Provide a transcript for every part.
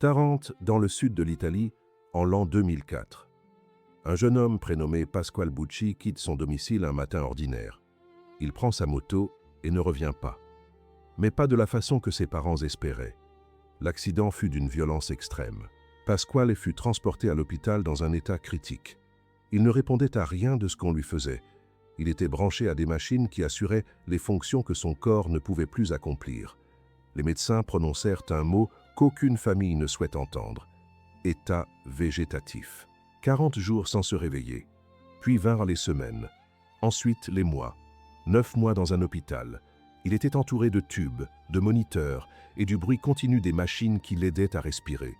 Tarente, dans le sud de l'Italie, en l'an 2004. Un jeune homme prénommé Pasquale Bucci quitte son domicile un matin ordinaire. Il prend sa moto et ne revient pas. Mais pas de la façon que ses parents espéraient. L'accident fut d'une violence extrême. Pasquale fut transporté à l'hôpital dans un état critique. Il ne répondait à rien de ce qu'on lui faisait. Il était branché à des machines qui assuraient les fonctions que son corps ne pouvait plus accomplir. Les médecins prononcèrent un mot qu'aucune famille ne souhaite entendre. État végétatif. 40 jours sans se réveiller. Puis vinrent les semaines. Ensuite les mois. 9 mois dans un hôpital. Il était entouré de tubes, de moniteurs et du bruit continu des machines qui l'aidaient à respirer.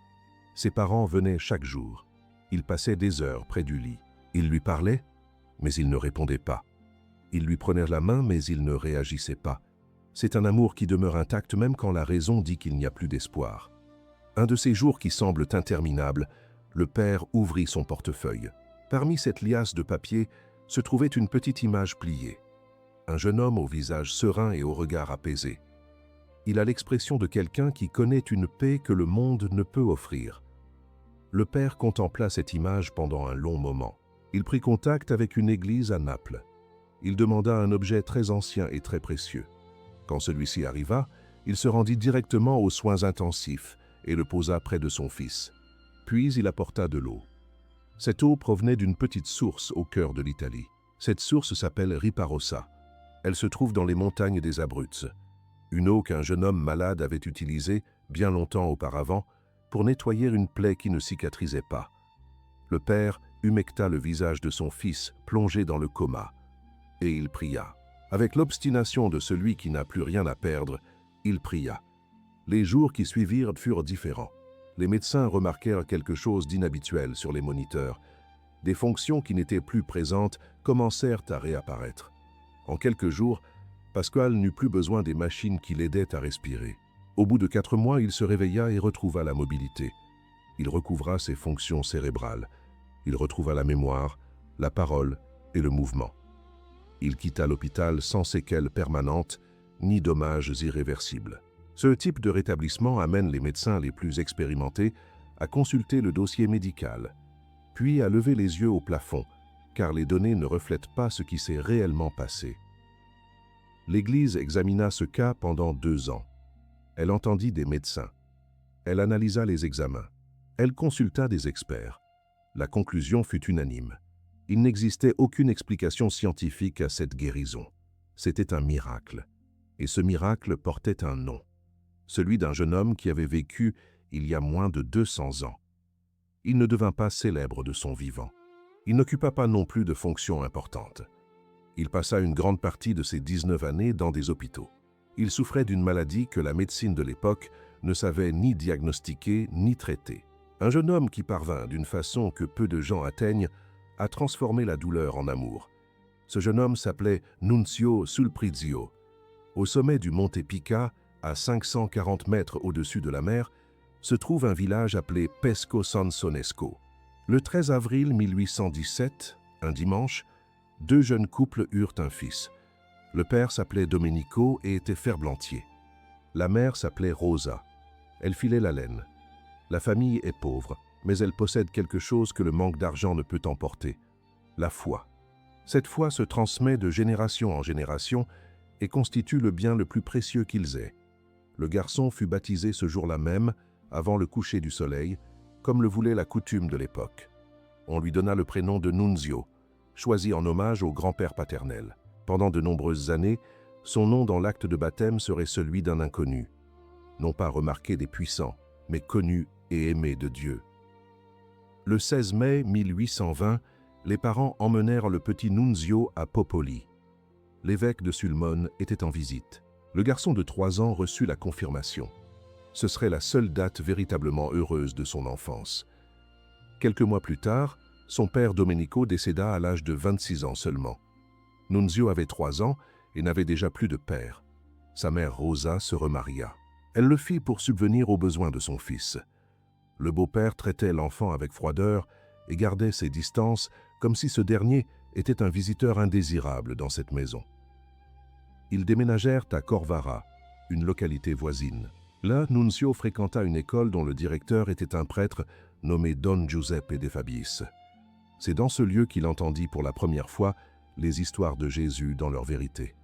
Ses parents venaient chaque jour. Ils passaient des heures près du lit. Ils lui parlaient, mais il ne répondait pas. Ils lui prenaient la main, mais il ne réagissait pas. C'est un amour qui demeure intact même quand la raison dit qu'il n'y a plus d'espoir. Un de ces jours qui semblent interminables, le père ouvrit son portefeuille. Parmi cette liasse de papier se trouvait une petite image pliée. Un jeune homme au visage serein et au regard apaisé. Il a l'expression de quelqu'un qui connaît une paix que le monde ne peut offrir. Le père contempla cette image pendant un long moment. Il prit contact avec une église à Naples. Il demanda un objet très ancien et très précieux. Quand celui-ci arriva, il se rendit directement aux soins intensifs et le posa près de son fils. Puis il apporta de l'eau. Cette eau provenait d'une petite source au cœur de l'Italie. Cette source s'appelle Riparossa. Elle se trouve dans les montagnes des Abruzes. Une eau qu'un jeune homme malade avait utilisée, bien longtemps auparavant, pour nettoyer une plaie qui ne cicatrisait pas. Le père humecta le visage de son fils, plongé dans le coma, et il pria. Avec l'obstination de celui qui n'a plus rien à perdre, il pria. Les jours qui suivirent furent différents. Les médecins remarquèrent quelque chose d'inhabituel sur les moniteurs. Des fonctions qui n'étaient plus présentes commencèrent à réapparaître. En quelques jours, Pasquale n'eut plus besoin des machines qui l'aidaient à respirer. Au bout de 4 mois, il se réveilla et retrouva la mobilité. Il recouvra ses fonctions cérébrales. Il retrouva la mémoire, la parole et le mouvement. Il quitta l'hôpital sans séquelles permanentes ni dommages irréversibles. Ce type de rétablissement amène les médecins les plus expérimentés à consulter le dossier médical, puis à lever les yeux au plafond, car les données ne reflètent pas ce qui s'est réellement passé. L'Église examina ce cas pendant 2 ans. Elle entendit des médecins. Elle analysa les examens. Elle consulta des experts. La conclusion fut unanime. Il n'existait aucune explication scientifique à cette guérison. C'était un miracle. Et ce miracle portait un nom. Celui d'un jeune homme qui avait vécu il y a moins de 200 ans. Il ne devint pas célèbre de son vivant. Il n'occupa pas non plus de fonctions importantes. Il passa une grande partie de ses 19 années dans des hôpitaux. Il souffrait d'une maladie que la médecine de l'époque ne savait ni diagnostiquer ni traiter. Un jeune homme qui parvint, d'une façon que peu de gens atteignent, à transformer la douleur en amour. Ce jeune homme s'appelait Nunzio Sulprizio. Au sommet du Monte Pica, à 540 mètres au-dessus de la mer, se trouve un village appelé Pesco San Sonesco. Le 13 avril 1817, un dimanche, 2 jeunes couples eurent un fils. Le père s'appelait Domenico et était ferblantier. La mère s'appelait Rosa. Elle filait la laine. La famille est pauvre, mais elle possède quelque chose que le manque d'argent ne peut emporter, la foi. Cette foi se transmet de génération en génération et constitue le bien le plus précieux qu'ils aient. Le garçon fut baptisé ce jour-là même, avant le coucher du soleil, comme le voulait la coutume de l'époque. On lui donna le prénom de Nunzio, choisi en hommage au grand-père paternel. Pendant de nombreuses années, son nom dans l'acte de baptême serait celui d'un inconnu, non pas remarqué des puissants, mais connu et aimé de Dieu. Le 16 mai 1820, les parents emmenèrent le petit Nunzio à Popoli. L'évêque de Sulmone était en visite. Le garçon de 3 ans reçut la confirmation. Ce serait la seule date véritablement heureuse de son enfance. Quelques mois plus tard, son père Domenico décéda à l'âge de 26 ans seulement. Nunzio avait 3 ans et n'avait déjà plus de père. Sa mère Rosa se remaria. Elle le fit pour subvenir aux besoins de son fils. Le beau-père traitait l'enfant avec froideur et gardait ses distances comme si ce dernier était un visiteur indésirable dans cette maison. Ils déménagèrent à Corvara, une localité voisine. Là, Nunzio fréquenta une école dont le directeur était un prêtre nommé Don Giuseppe de Fabiis. C'est dans ce lieu qu'il entendit pour la première fois les histoires de Jésus dans leur vérité.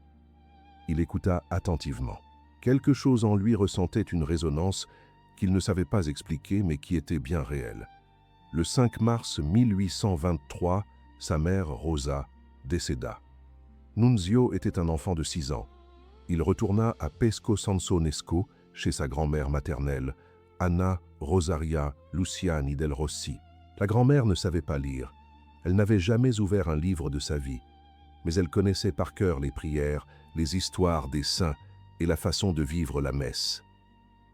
Il écouta attentivement. Quelque chose en lui ressentait une résonance qu'il ne savait pas expliquer mais qui était bien réelle. Le 5 mars 1823, sa mère, Rosa, décéda. Nunzio était un enfant de 6 ans. Il retourna à Pesco Sansonesco, chez sa grand-mère maternelle, Anna Rosaria Luciani del Rossi. La grand-mère ne savait pas lire. Elle n'avait jamais ouvert un livre de sa vie, mais elle connaissait par cœur les prières, les histoires des saints et la façon de vivre la messe.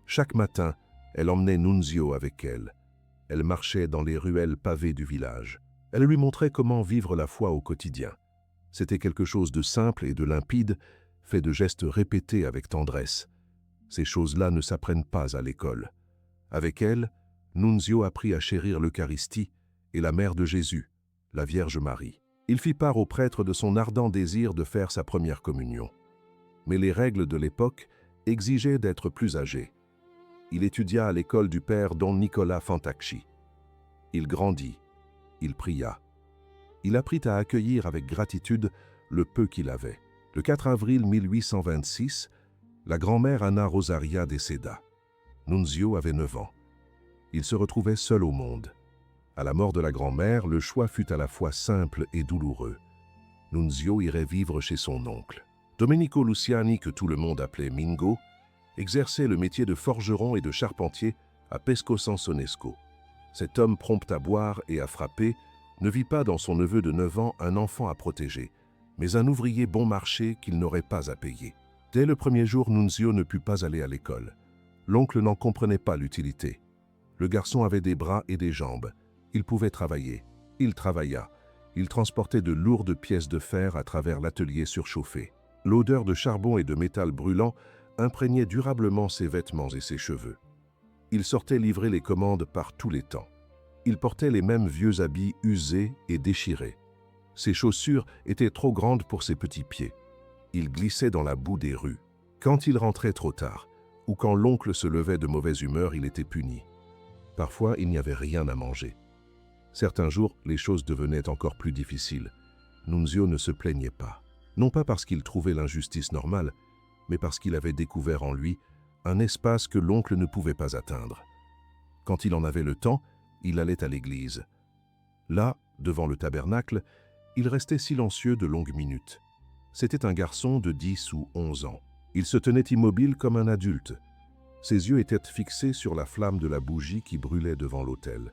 Chaque matin, elle emmenait Nunzio avec elle. Elle marchait dans les ruelles pavées du village. Elle lui montrait comment vivre la foi au quotidien. C'était quelque chose de simple et de limpide, fait de gestes répétés avec tendresse. Ces choses-là ne s'apprennent pas à l'école. Avec elle, Nunzio apprit à chérir l'Eucharistie et la mère de Jésus, la Vierge Marie. Il fit part au prêtre de son ardent désir de faire sa première communion. Mais les règles de l'époque exigeaient d'être plus âgé. Il étudia à l'école du père Don Nicola Fantacci. Il grandit, il pria. Il apprit à accueillir avec gratitude le peu qu'il avait. Le 4 avril 1826, la grand-mère Anna Rosaria décéda. Nunzio avait 9 ans. Il se retrouvait seul au monde. À la mort de la grand-mère, le choix fut à la fois simple et douloureux. Nunzio irait vivre chez son oncle. Domenico Luciani, que tout le monde appelait Mingo, exerçait le métier de forgeron et de charpentier à Pesco Sansonesco. Cet homme prompt à boire et à frapper ne vit pas dans son neveu de 9 ans un enfant à protéger, mais un ouvrier bon marché qu'il n'aurait pas à payer. Dès le premier jour, Nunzio ne put pas aller à l'école. L'oncle n'en comprenait pas l'utilité. Le garçon avait des bras et des jambes. Il pouvait travailler. Il travailla. Il transportait de lourdes pièces de fer à travers l'atelier surchauffé. L'odeur de charbon et de métal brûlant imprégnait durablement ses vêtements et ses cheveux. Il sortait livrer les commandes par tous les temps. Il portait les mêmes vieux habits usés et déchirés. Ses chaussures étaient trop grandes pour ses petits pieds. Il glissait dans la boue des rues. Quand il rentrait trop tard, ou quand l'oncle se levait de mauvaise humeur, il était puni. Parfois, il n'y avait rien à manger. Certains jours, les choses devenaient encore plus difficiles. Nunzio ne se plaignait pas. Non pas parce qu'il trouvait l'injustice normale, mais parce qu'il avait découvert en lui un espace que l'oncle ne pouvait pas atteindre. Quand il en avait le temps, il allait à l'église. Là, devant le tabernacle, il restait silencieux de longues minutes. C'était un garçon de 10 ou 11 ans. Il se tenait immobile comme un adulte. Ses yeux étaient fixés sur la flamme de la bougie qui brûlait devant l'autel.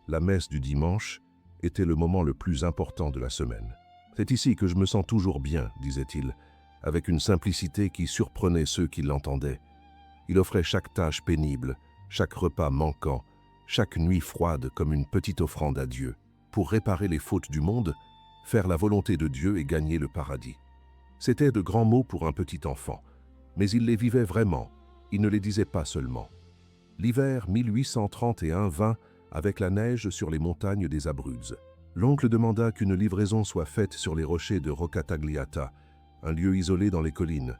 La messe du dimanche était le moment le plus important de la semaine. « C'est ici que je me sens toujours bien », disait-il, avec une simplicité qui surprenait ceux qui l'entendaient. Il offrait chaque tâche pénible, chaque repas manquant, chaque nuit froide comme une petite offrande à Dieu, pour réparer les fautes du monde, faire la volonté de Dieu et gagner le paradis. C'étaient de grands mots pour un petit enfant, mais il les vivait vraiment, il ne les disait pas seulement. L'hiver 1831 vint avec la neige sur les montagnes des Abruzes. L'oncle demanda qu'une livraison soit faite sur les rochers de Roccatagliata, un lieu isolé dans les collines.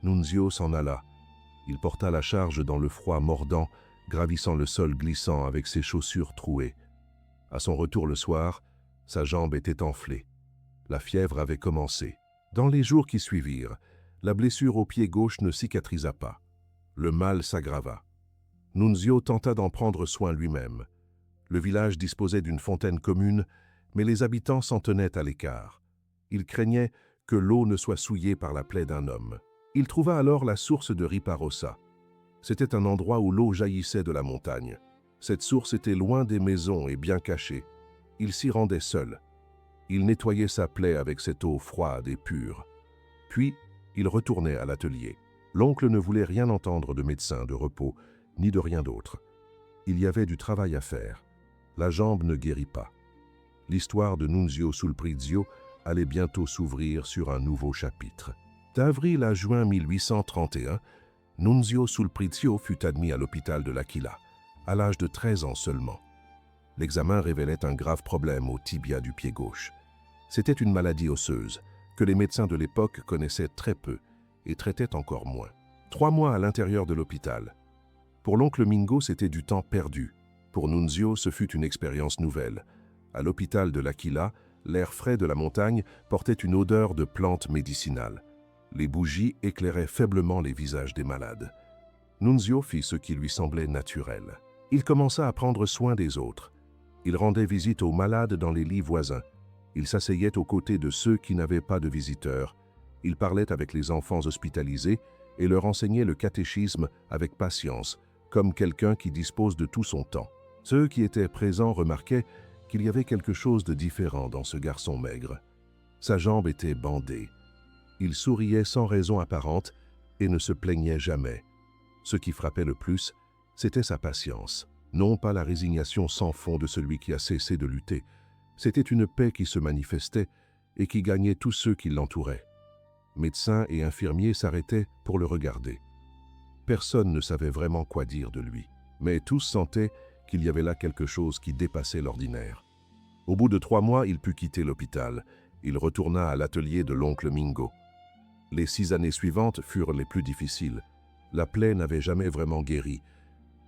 Nunzio s'en alla. Il porta la charge dans le froid mordant, gravissant le sol glissant avec ses chaussures trouées. À son retour le soir, sa jambe était enflée. La fièvre avait commencé. Dans les jours qui suivirent, la blessure au pied gauche ne cicatrisa pas. Le mal s'aggrava. Nunzio tenta d'en prendre soin lui-même. Le village disposait d'une fontaine commune, mais les habitants s'en tenaient à l'écart. Il craignait que l'eau ne soit souillée par la plaie d'un homme. Il trouva alors la source de Riparossa. C'était un endroit où l'eau jaillissait de la montagne. Cette source était loin des maisons et bien cachée. Il s'y rendait seul. Il nettoyait sa plaie avec cette eau froide et pure. Puis, il retournait à l'atelier. L'oncle ne voulait rien entendre de médecin, de repos, ni de rien d'autre. Il y avait du travail à faire. La jambe ne guérit pas. L'histoire de Nunzio Sulprizio allait bientôt s'ouvrir sur un nouveau chapitre. D'avril à juin 1831, Nunzio Sulprizio fut admis à l'hôpital de l'Aquila, à l'âge de 13 ans seulement. L'examen révélait un grave problème au tibia du pied gauche. C'était une maladie osseuse que les médecins de l'époque connaissaient très peu et traitaient encore moins. 3 mois à l'intérieur de l'hôpital, Pour l'oncle Mingo, c'était du temps perdu. Pour Nunzio, ce fut une expérience nouvelle. À l'hôpital de l'Aquila, l'air frais de la montagne portait une odeur de plantes médicinales. Les bougies éclairaient faiblement les visages des malades. Nunzio fit ce qui lui semblait naturel. Il commença à prendre soin des autres. Il rendait visite aux malades dans les lits voisins. Il s'asseyait aux côtés de ceux qui n'avaient pas de visiteurs. Il parlait avec les enfants hospitalisés et leur enseignait le catéchisme avec patience, comme quelqu'un qui dispose de tout son temps. Ceux qui étaient présents remarquaient qu'il y avait quelque chose de différent dans ce garçon maigre. Sa jambe était bandée. Il souriait sans raison apparente et ne se plaignait jamais. Ce qui frappait le plus, c'était sa patience, non pas la résignation sans fond de celui qui a cessé de lutter. C'était une paix qui se manifestait et qui gagnait tous ceux qui l'entouraient. Médecins et infirmiers s'arrêtaient pour le regarder. Personne ne savait vraiment quoi dire de lui, mais tous sentaient qu'il y avait là quelque chose qui dépassait l'ordinaire. Au bout de 3 mois, il put quitter l'hôpital. Il retourna à l'atelier de l'oncle Mingo. Les 6 années suivantes furent les plus difficiles. La plaie n'avait jamais vraiment guéri,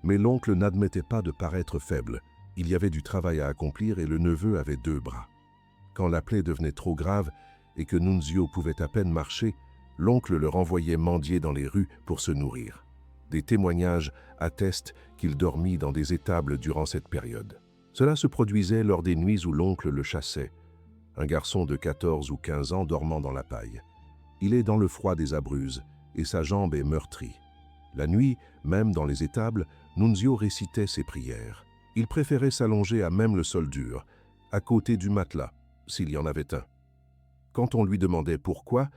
mais l'oncle n'admettait pas de paraître faible. Il y avait du travail à accomplir et le neveu avait 2 bras. Quand la plaie devenait trop grave et que Nunzio pouvait à peine marcher, l'oncle le renvoyait mendier dans les rues pour se nourrir. Des témoignages attestent qu'il dormit dans des étables durant cette période. Cela se produisait lors des nuits où l'oncle le chassait. Un garçon de 14 ou 15 ans dormant dans la paille. Il est dans le froid des Abruzzes et sa jambe est meurtrie. La nuit, même dans les étables, Nunzio récitait ses prières. Il préférait s'allonger à même le sol dur, à côté du matelas, s'il y en avait un. Quand on lui demandait pourquoi,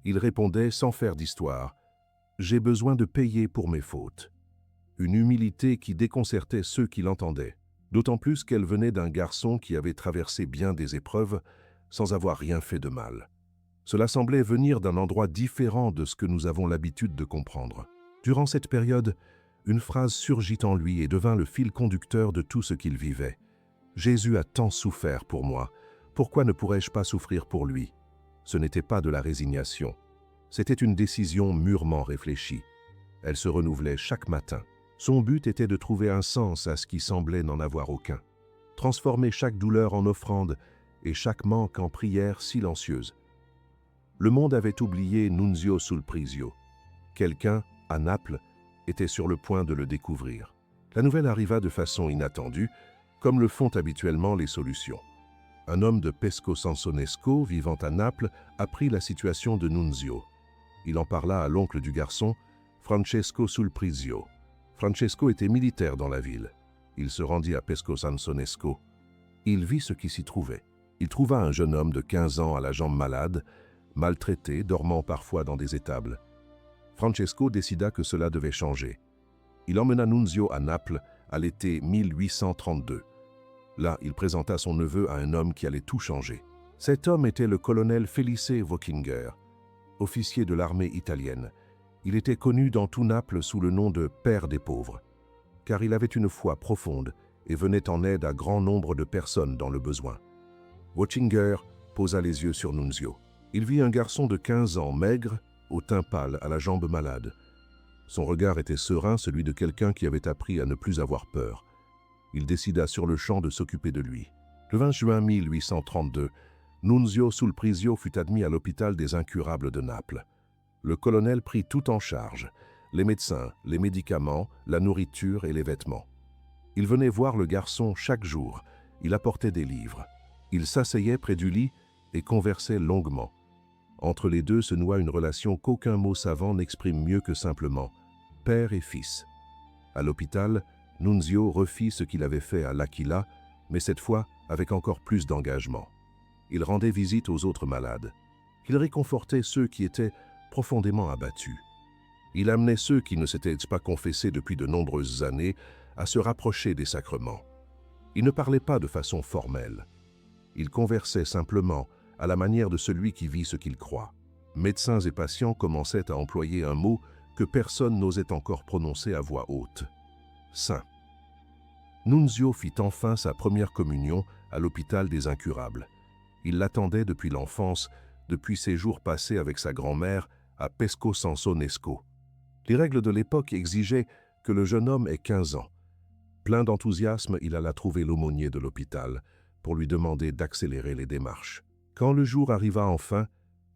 il répondait sans faire d'histoire « J'ai besoin de payer pour mes fautes ». Une humilité qui déconcertait ceux qui l'entendaient, d'autant plus qu'elle venait d'un garçon qui avait traversé bien des épreuves sans avoir rien fait de mal. Cela semblait venir d'un endroit différent de ce que nous avons l'habitude de comprendre. Durant cette période, une phrase surgit en lui et devint le fil conducteur de tout ce qu'il vivait. « Jésus a tant souffert pour moi, pourquoi ne pourrais-je pas souffrir pour lui ?» Ce n'était pas de la résignation. C'était une décision mûrement réfléchie. Elle se renouvelait chaque matin. Son but était de trouver un sens à ce qui semblait n'en avoir aucun. Transformer chaque douleur en offrande et chaque manque en prière silencieuse. Le monde avait oublié Nunzio Sulprizio. Quelqu'un, à Naples, était sur le point de le découvrir. La nouvelle arriva de façon inattendue, comme le font habituellement les solutions. Un homme de Pesco Sansonesco, vivant à Naples, apprit la situation de Nunzio. Il en parla à l'oncle du garçon, Francesco Sulprizio. Francesco était militaire dans la ville. Il se rendit à Pesco Sansonesco. Il vit ce qui s'y trouvait. Il trouva un jeune homme de 15 ans à la jambe malade, maltraité, dormant parfois dans des étables. Francesco décida que cela devait changer. Il emmena Nunzio à Naples à l'été 1832. Là, il présenta son neveu à un homme qui allait tout changer. Cet homme était le colonel Felice Wockinger, officier de l'armée italienne. Il était connu dans tout Naples sous le nom de « Père des pauvres », car il avait une foi profonde et venait en aide à grand nombre de personnes dans le besoin. Wockinger posa les yeux sur Nunzio. Il vit un garçon de 15 ans, maigre, au teint pâle, à la jambe malade. Son regard était serein, celui de quelqu'un qui avait appris à ne plus avoir peur. Il décida sur le champ de s'occuper de lui. Le 20 juin 1832, Nunzio Sulprizio fut admis à l'hôpital des Incurables de Naples. Le colonel prit tout en charge, les médecins, les médicaments, la nourriture et les vêtements. Il venait voir le garçon chaque jour, il apportait des livres. Il s'asseyait près du lit et conversait longuement. Entre les deux se noua une relation qu'aucun mot savant n'exprime mieux que simplement « père et fils ». À l'hôpital, Nunzio refit ce qu'il avait fait à l'Aquila, mais cette fois avec encore plus d'engagement. Il rendait visite aux autres malades. Il réconfortait ceux qui étaient profondément abattus. Il amenait ceux qui ne s'étaient pas confessés depuis de nombreuses années à se rapprocher des sacrements. Il ne parlait pas de façon formelle. Il conversait simplement, à la manière de celui qui vit ce qu'il croit. Médecins et patients commençaient à employer un mot que personne n'osait encore prononcer à voix haute. Saint. Nunzio fit enfin sa première communion à l'hôpital des Incurables. Il l'attendait depuis l'enfance, depuis ses jours passés avec sa grand-mère à Pesco Sansonesco. Les règles de l'époque exigeaient que le jeune homme ait 15 ans. Plein d'enthousiasme, il alla trouver l'aumônier de l'hôpital pour lui demander d'accélérer les démarches. Quand le jour arriva enfin,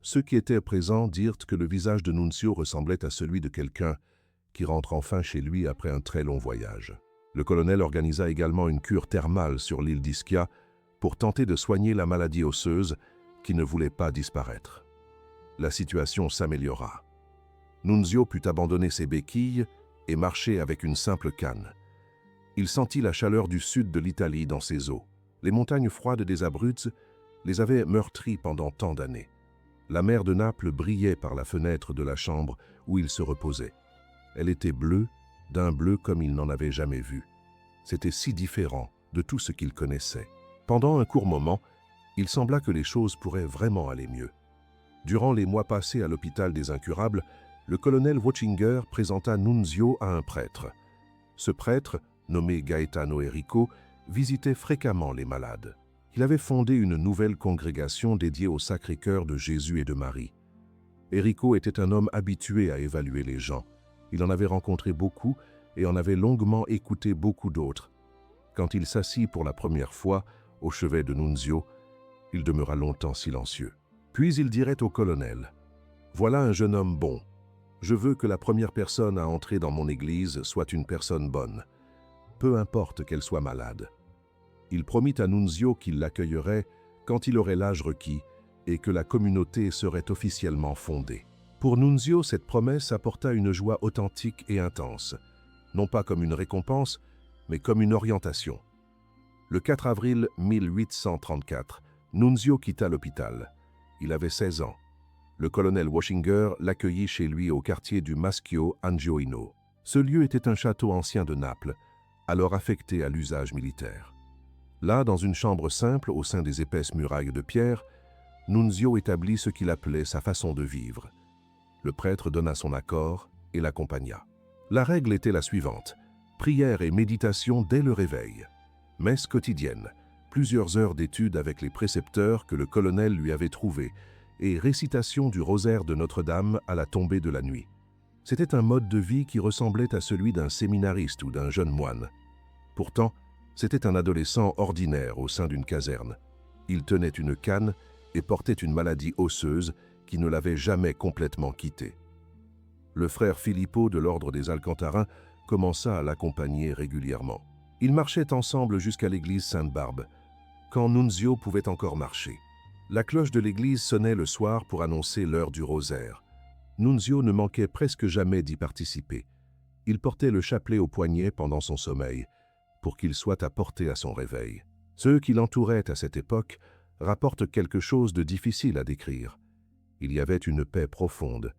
ceux qui étaient présents dirent que le visage de Nunzio ressemblait à celui de quelqu'un qui rentre enfin chez lui après un très long voyage. Le colonel organisa également une cure thermale sur l'île d'Ischia pour tenter de soigner la maladie osseuse qui ne voulait pas disparaître. La situation s'améliora. Nunzio put abandonner ses béquilles et marcher avec une simple canne. Il sentit la chaleur du sud de l'Italie dans ses os. Les montagnes froides des Abruzes les avaient meurtris pendant tant d'années. La mer de Naples brillait par la fenêtre de la chambre où il se reposait. Elle était bleue, d'un bleu comme il n'en avait jamais vu. C'était si différent de tout ce qu'il connaissait. Pendant un court moment, il sembla que les choses pourraient vraiment aller mieux. Durant les mois passés à l'hôpital des Incurables, le colonel Watchinger présenta Nunzio à un prêtre. Ce prêtre, nommé Gaetano Enrico, visitait fréquemment les malades. Il avait fondé une nouvelle congrégation dédiée au Sacré-Cœur de Jésus et de Marie. Enrico était un homme habitué à évaluer les gens. Il en avait rencontré beaucoup et en avait longuement écouté beaucoup d'autres. Quand il s'assit pour la première fois au chevet de Nunzio, il demeura longtemps silencieux. Puis il dirait au colonel : « Voilà un jeune homme bon. Je veux que la première personne à entrer dans mon église soit une personne bonne, peu importe qu'elle soit malade. » Il promit à Nunzio qu'il l'accueillerait quand il aurait l'âge requis et que la communauté serait officiellement fondée. Pour Nunzio, cette promesse apporta une joie authentique et intense, non pas comme une récompense, mais comme une orientation. Le 4 avril 1834, Nunzio quitta l'hôpital. Il avait 16 ans. Le colonel Watchinger l'accueillit chez lui au quartier du Maschio Angioino. Ce lieu était un château ancien de Naples, alors affecté à l'usage militaire. Là, dans une chambre simple au sein des épaisses murailles de pierre, Nunzio établit ce qu'il appelait sa façon de vivre. Le prêtre donna son accord et l'accompagna. La règle était la suivante: prière et méditation dès le réveil, messe quotidienne, plusieurs heures d'études avec les précepteurs que le colonel lui avait trouvés et récitation du rosaire de Notre-Dame à la tombée de la nuit. C'était un mode de vie qui ressemblait à celui d'un séminariste ou d'un jeune moine. Pourtant, c'était un adolescent ordinaire au sein d'une caserne. Il tenait une canne et portait une maladie osseuse qui ne l'avait jamais complètement quitté. Le frère Filippo de l'ordre des Alcantarins commença à l'accompagner régulièrement. Ils marchaient ensemble jusqu'à l'église Sainte-Barbe, quand Nunzio pouvait encore marcher. La cloche de l'église sonnait le soir pour annoncer l'heure du rosaire. Nunzio ne manquait presque jamais d'y participer. Il portait le chapelet au poignet pendant son sommeil, pour qu'il soit apporté à son réveil. Ceux qui l'entouraient à cette époque rapportent quelque chose de difficile à décrire. Il y avait une paix profonde.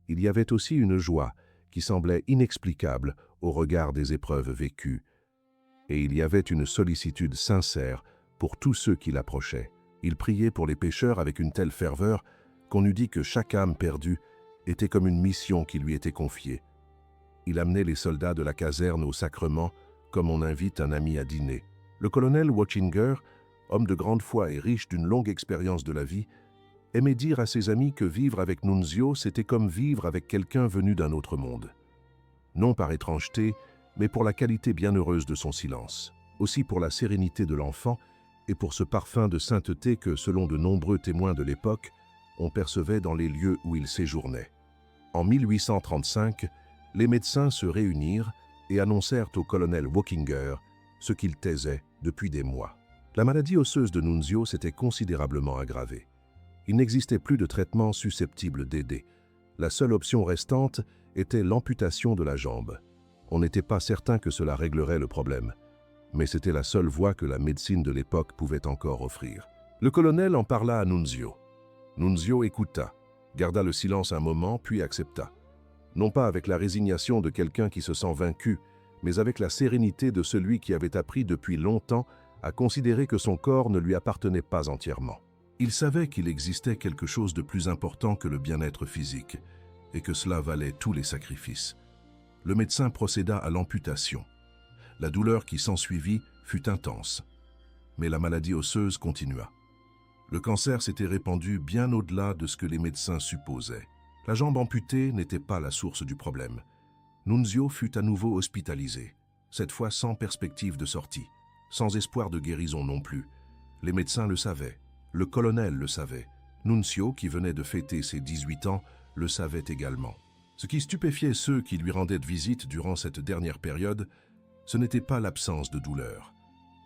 Il y avait aussi une joie qui semblait inexplicable au regard des épreuves vécues. Et il y avait une sollicitude sincère pour tous ceux qui l'approchaient. Il priait pour les pécheurs avec une telle ferveur qu'on eût dit que chaque âme perdue était comme une mission qui lui était confiée. Il amenait les soldats de la caserne au sacrement comme on invite un ami à dîner. Le colonel Watchinger, homme de grande foi et riche d'une longue expérience de la vie, aimait dire à ses amis que vivre avec Nunzio, c'était comme vivre avec quelqu'un venu d'un autre monde. Non par étrangeté, mais pour la qualité bienheureuse de son silence, aussi pour la sérénité de l'enfant et pour ce parfum de sainteté que, selon de nombreux témoins de l'époque, on percevait dans les lieux où il séjournait. En 1835, les médecins se réunirent et annoncèrent au colonel Watchinger ce qu'il taisait depuis des mois. La maladie osseuse de Nunzio s'était considérablement aggravée. Il n'existait plus de traitement susceptible d'aider. La seule option restante était l'amputation de la jambe. On n'était pas certain que cela réglerait le problème, mais c'était la seule voie que la médecine de l'époque pouvait encore offrir. Le colonel en parla à Nunzio. Nunzio écouta, garda le silence un moment, puis accepta. Non pas avec la résignation de quelqu'un qui se sent vaincu, mais avec la sérénité de celui qui avait appris depuis longtemps à considérer que son corps ne lui appartenait pas entièrement. Il savait qu'il existait quelque chose de plus important que le bien-être physique, et que cela valait tous les sacrifices. Le médecin procéda à l'amputation. La douleur qui s'ensuivit fut intense, mais la maladie osseuse continua. Le cancer s'était répandu bien au-delà de ce que les médecins supposaient. La jambe amputée n'était pas la source du problème. Nunzio fut à nouveau hospitalisé, cette fois sans perspective de sortie, sans espoir de guérison non plus. Les médecins le savaient, le colonel le savait, Nunzio, qui venait de fêter ses 18 ans, le savait également. Ce qui stupéfiait ceux qui lui rendaient visite durant cette dernière période, ce n'était pas l'absence de douleur.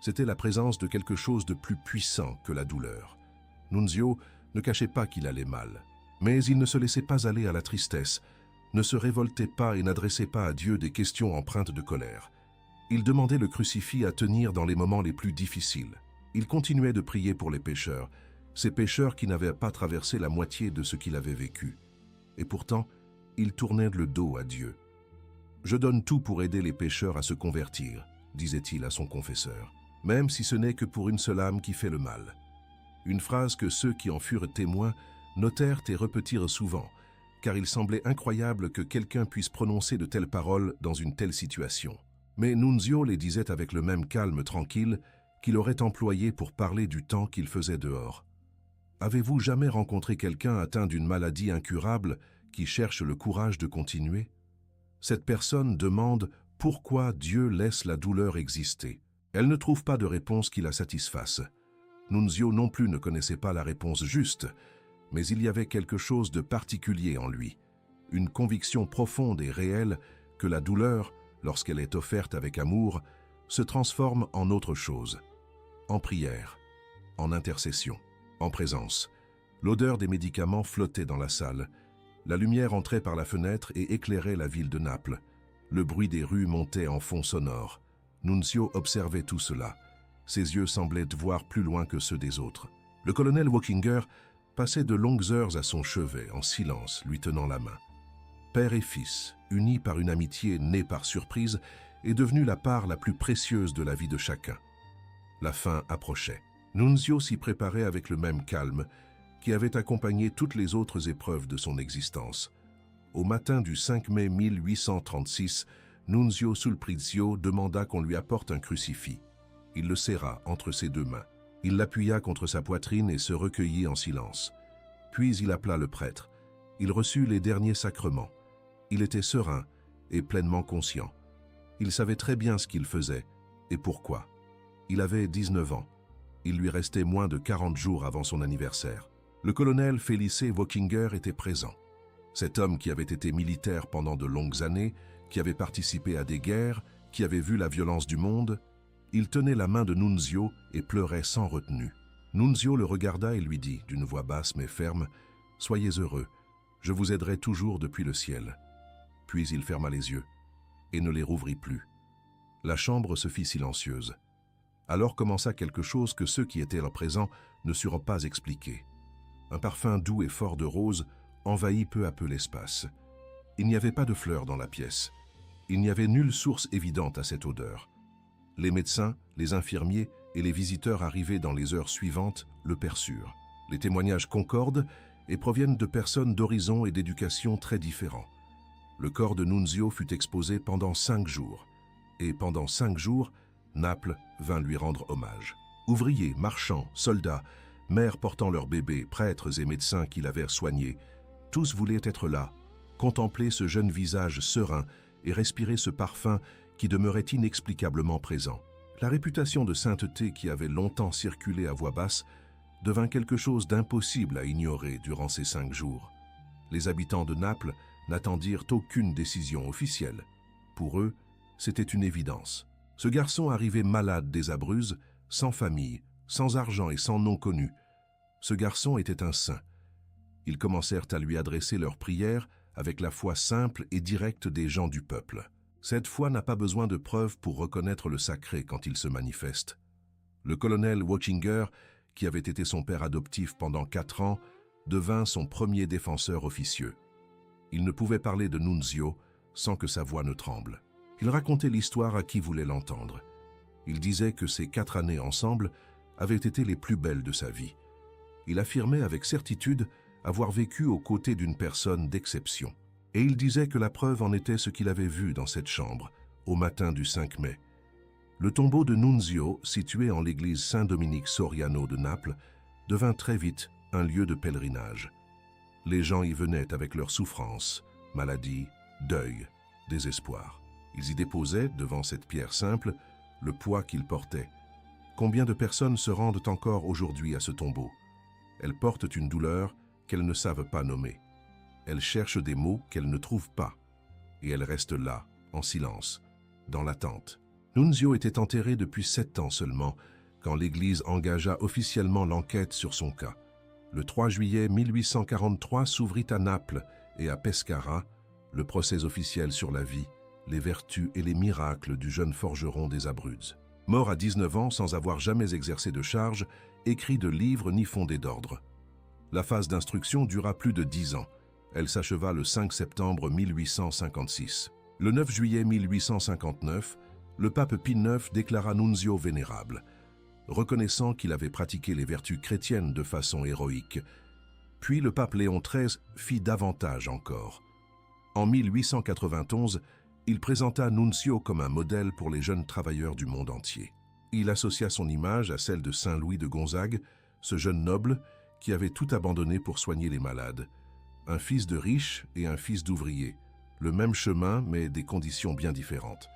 C'était la présence de quelque chose de plus puissant que la douleur. Nunzio ne cachait pas qu'il allait mal, mais il ne se laissait pas aller à la tristesse, ne se révoltait pas et n'adressait pas à Dieu des questions empreintes de colère. Il demandait le crucifix à tenir dans les moments les plus difficiles. Il continuait de prier pour les pécheurs, ces pécheurs qui n'avaient pas traversé la moitié de ce qu'il avait vécu. Et pourtant, il tournait le dos à Dieu. « Je donne tout pour aider les pécheurs à se convertir », disait-il à son confesseur, même si ce n'est que pour une seule âme qui fait le mal. Une phrase que ceux qui en furent témoins notèrent et repetirent souvent, car il semblait incroyable que quelqu'un puisse prononcer de telles paroles dans une telle situation. Mais Nunzio les disait avec le même calme tranquille qu'il aurait employé pour parler du temps qu'il faisait dehors. Avez-vous jamais rencontré quelqu'un atteint d'une maladie incurable qui cherche le courage de continuer? Cette personne demande pourquoi Dieu laisse la douleur exister. Elle ne trouve pas de réponse qui la satisfasse. Nunzio non plus ne connaissait pas la réponse juste, mais il y avait quelque chose de particulier en lui, une conviction profonde et réelle que la douleur, lorsqu'elle est offerte avec amour, se transforme en autre chose, en prière, en intercession, en présence. L'odeur des médicaments flottait dans la salle. La lumière entrait par la fenêtre et éclairait la ville de Naples. Le bruit des rues montait en fond sonore. Nunzio observait tout cela. Ses yeux semblaient voir plus loin que ceux des autres. Le colonel Wockinger passait de longues heures à son chevet, en silence, lui tenant la main. Père et fils, unis par une amitié née par surprise, est devenue la part la plus précieuse de la vie de chacun. La fin approchait. Nunzio s'y préparait avec le même calme qui avait accompagné toutes les autres épreuves de son existence. Au matin du 5 mai 1836, Nunzio Sulprizio demanda qu'on lui apporte un crucifix. Il le serra entre ses deux mains. Il l'appuya contre sa poitrine et se recueillit en silence. Puis il appela le prêtre. Il reçut les derniers sacrements. Il était serein et pleinement conscient. Il savait très bien ce qu'il faisait et pourquoi. Il avait 19 ans. Il lui restait moins de 40 jours avant son anniversaire. Le colonel Felice Wockinger était présent. Cet homme qui avait été militaire pendant de longues années, qui avait participé à des guerres, qui avait vu la violence du monde, il tenait la main de Nunzio et pleurait sans retenue. Nunzio le regarda et lui dit, d'une voix basse mais ferme, « Soyez heureux, je vous aiderai toujours depuis le ciel. » Puis il ferma les yeux et ne les rouvrit plus. La chambre se fit silencieuse. Alors commença quelque chose que ceux qui étaient là présents ne surent pas expliquer. Un parfum doux et fort de rose envahit peu à peu l'espace. Il n'y avait pas de fleurs dans la pièce. Il n'y avait nulle source évidente à cette odeur. Les médecins, les infirmiers et les visiteurs arrivés dans les heures suivantes le perçurent. Les témoignages concordent et proviennent de personnes d'horizons et d'éducation très différents. Le corps de Nunzio fut exposé pendant 5 jours. Et pendant 5 jours, Naples vint lui rendre hommage. Ouvriers, marchands, soldats, mères portant leurs bébés, prêtres et médecins qui l'avaient soigné, tous voulaient être là, contempler ce jeune visage serein et respirer ce parfum qui demeurait inexplicablement présent. La réputation de sainteté qui avait longtemps circulé à voix basse devint quelque chose d'impossible à ignorer durant ces 5 jours. Les habitants de Naples n'attendirent aucune décision officielle. Pour eux, c'était une évidence. Ce garçon arrivait malade des Abruzzes, sans famille, sans argent et sans nom connu. Ce garçon était un saint. Ils commencèrent à lui adresser leurs prières avec la foi simple et directe des gens du peuple. Cette foi n'a pas besoin de preuves pour reconnaître le sacré quand il se manifeste. Le colonel Wockinger, qui avait été son père adoptif pendant 4 ans, devint son premier défenseur officieux. Il ne pouvait parler de Nunzio sans que sa voix ne tremble. Il racontait l'histoire à qui voulait l'entendre. Il disait que ces 4 années ensemble avaient été les plus belles de sa vie. Il affirmait avec certitude avoir vécu aux côtés d'une personne d'exception. Et il disait que la preuve en était ce qu'il avait vu dans cette chambre, au matin du 5 mai. Le tombeau de Nunzio, situé en l'église Saint-Dominique Soriano de Naples, devint très vite un lieu de pèlerinage. Les gens y venaient avec leurs souffrances, maladies, deuil. désespoir. Ils y déposaient, devant cette pierre simple, le poids qu'ils portaient. Combien de personnes se rendent encore aujourd'hui à ce tombeau? Elles portent une douleur qu'elles ne savent pas nommer. Elles cherchent des mots qu'elles ne trouvent pas. Et elles restent là, en silence, dans l'attente. Nunzio était enterré depuis 7 ans seulement, quand l'Église engagea officiellement l'enquête sur son cas. Le 3 juillet 1843 s'ouvrit à Naples et à Pescara le procès officiel sur la vie, les vertus et les miracles du jeune forgeron des Abruzes. Mort à 19 ans sans avoir jamais exercé de charge, écrit de livres ni fondé d'ordre. La phase d'instruction dura plus de 10 ans. Elle s'acheva le 5 septembre 1856. Le 9 juillet 1859, le pape Pie IX déclara Nunzio vénérable, reconnaissant qu'il avait pratiqué les vertus chrétiennes de façon héroïque. Puis le pape Léon XIII fit davantage encore. En 1891, il présenta Nunzio comme un modèle pour les jeunes travailleurs du monde entier. Il associa son image à celle de Saint Louis de Gonzague, ce jeune noble qui avait tout abandonné pour soigner les malades. Un fils de riche et un fils d'ouvrier, le même chemin mais des conditions bien différentes.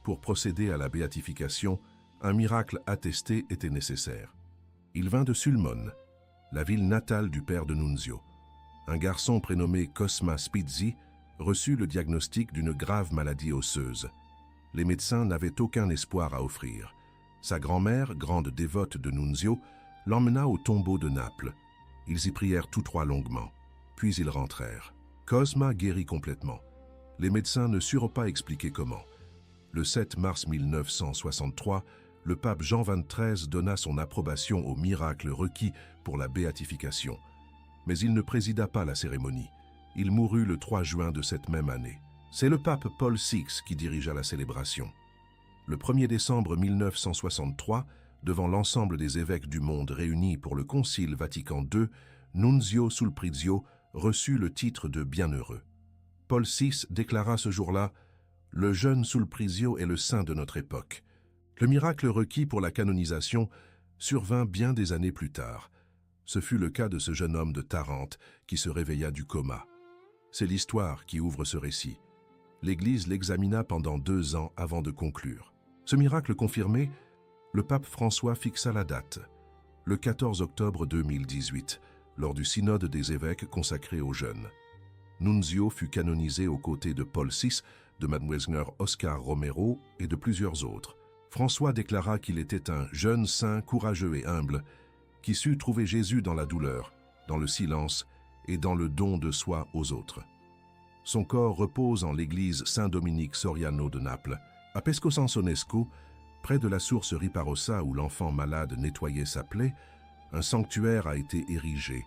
Pour procéder à la béatification, un miracle attesté était nécessaire. Il vint de Sulmone, la ville natale du père de Nunzio. Un garçon prénommé Cosma Spizzi reçut le diagnostic d'une grave maladie osseuse. Les médecins n'avaient aucun espoir à offrir. Sa grand-mère, grande dévote de Nunzio, l'emmena au tombeau de Naples. Ils y prièrent tous trois longuement. Puis ils rentrèrent. Cosma guérit complètement. Les médecins ne surent pas expliquer comment. Le 7 mars 1963, le pape Jean XXIII donna son approbation au miracle requis pour la béatification. Mais il ne présida pas la cérémonie. Il mourut le 3 juin de cette même année. C'est le pape Paul VI qui dirigea la célébration. Le 1er décembre 1963, devant l'ensemble des évêques du monde réunis pour le Concile Vatican II, Nunzio Sulprizio reçut le titre de bienheureux. Paul VI déclara ce jour-là « Le jeune Sulprizio est le saint de notre époque ». Le miracle requis pour la canonisation survint bien des années plus tard. Ce fut le cas de ce jeune homme de Tarente qui se réveilla du coma. C'est l'histoire qui ouvre ce récit. L'Église l'examina pendant 2 ans avant de conclure. Ce miracle confirmé, le pape François fixa la date, le 14 octobre 2018, lors du synode des évêques consacré aux jeunes. Nunzio fut canonisé aux côtés de Paul VI, de Mgr Oscar Romero et de plusieurs autres. François déclara qu'il était un jeune saint courageux et humble, qui sut trouver Jésus dans la douleur, dans le silence et dans le don de soi aux autres. Son corps repose en l'église Saint-Dominique Soriano de Naples, à Pescosansonesco, près de la source Riparossa où l'enfant malade nettoyait sa plaie. Un sanctuaire a été érigé.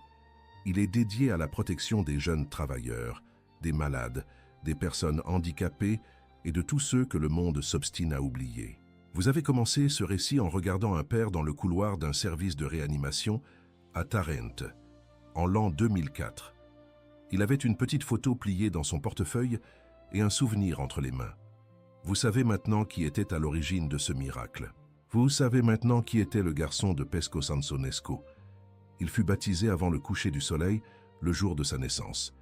Il est dédié à la protection des jeunes travailleurs, des malades, des personnes handicapées et de tous ceux que le monde s'obstine à oublier. Vous avez commencé ce récit en regardant un père dans le couloir d'un service de réanimation à Tarente, en l'an 2004. Il avait une petite photo pliée dans son portefeuille et un souvenir entre les mains. Vous savez maintenant qui était à l'origine de ce miracle. Vous savez maintenant qui était le garçon de Pescosansonesco. Il fut baptisé avant le coucher du soleil, le jour de sa naissance.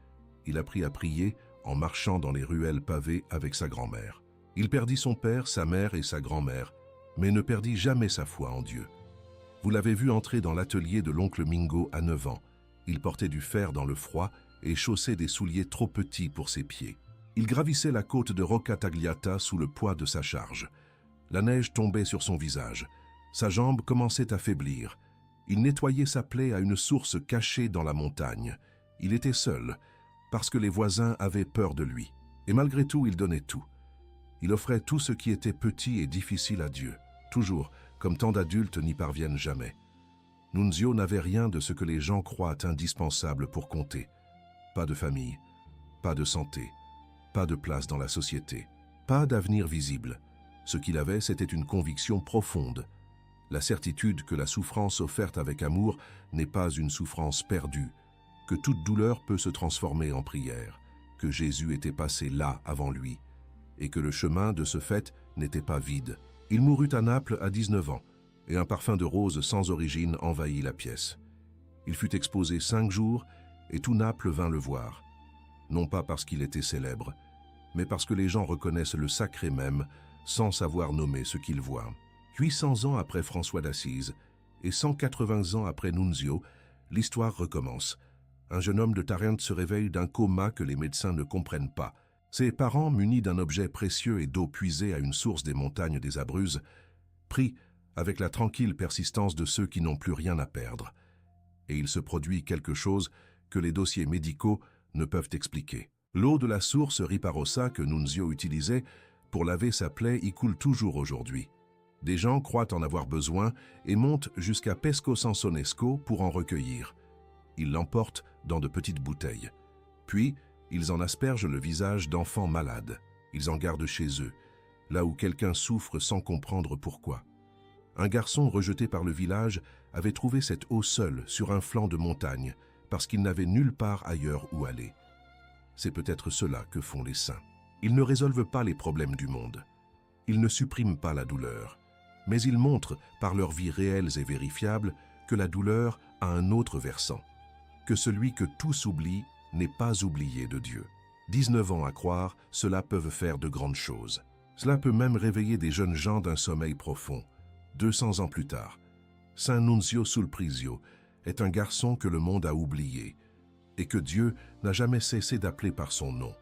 Il apprit à prier en marchant dans les ruelles pavées avec sa grand-mère. Il perdit son père, sa mère et sa grand-mère, mais ne perdit jamais sa foi en Dieu. Vous l'avez vu entrer dans l'atelier de l'oncle Mingo à 9 ans. Il portait du fer dans le froid et chaussait des souliers trop petits pour ses pieds. Il gravissait la côte de Rocca Tagliata sous le poids de sa charge. La neige tombait sur son visage. Sa jambe commençait à faiblir. Il nettoyait sa plaie à une source cachée dans la montagne. Il était seul, parce que les voisins avaient peur de lui. Et malgré tout, il donnait tout. Il offrait tout ce qui était petit et difficile à Dieu. Toujours, comme tant d'adultes n'y parviennent jamais. Nunzio n'avait rien de ce que les gens croient indispensable pour compter. Pas de famille, pas de santé, pas de place dans la société, pas d'avenir visible. Ce qu'il avait, c'était une conviction profonde. La certitude que la souffrance offerte avec amour n'est pas une souffrance perdue, que toute douleur peut se transformer en prière, que Jésus était passé là avant lui, et que le chemin de ce fait n'était pas vide. Il mourut à Naples à 19 ans, et un parfum de rose sans origine envahit la pièce. Il fut exposé 5 jours, et tout Naples vint le voir. Non pas parce qu'il était célèbre, mais parce que les gens reconnaissent le sacré même sans savoir nommer ce qu'ils voient. 800 ans après François d'Assise et 180 ans après Nunzio, l'histoire recommence. Un jeune homme de Tarente se réveille d'un coma que les médecins ne comprennent pas. Ses parents, munis d'un objet précieux et d'eau puisée à une source des montagnes des Abruzzes, prient avec la tranquille persistance de ceux qui n'ont plus rien à perdre. Et il se produit quelque chose que les dossiers médicaux ne peuvent expliquer. L'eau de la source Riparossa que Nunzio utilisait pour laver sa plaie y coule toujours aujourd'hui. Des gens croient en avoir besoin et montent jusqu'à Pesco Sansonesco pour en recueillir. Ils l'emportent dans de petites bouteilles. Puis, ils en aspergent le visage d'enfants malades. Ils en gardent chez eux, là où quelqu'un souffre sans comprendre pourquoi. Un garçon rejeté par le village avait trouvé cette eau seule sur un flanc de montagne, parce qu'il n'avait nulle part ailleurs où aller. C'est peut-être cela que font les saints. Ils ne résolvent pas les problèmes du monde. Ils ne suppriment pas la douleur. Mais ils montrent, par leurs vies réelles et vérifiables, que la douleur a un autre versant, que celui que tous oublient n'est pas oublié de Dieu. 19 ans à croire, cela peut faire de grandes choses. Cela peut même réveiller des jeunes gens d'un sommeil profond. 200 ans plus tard, Saint Nunzio Sulprizio est un garçon que le monde a oublié et que Dieu n'a jamais cessé d'appeler par son nom.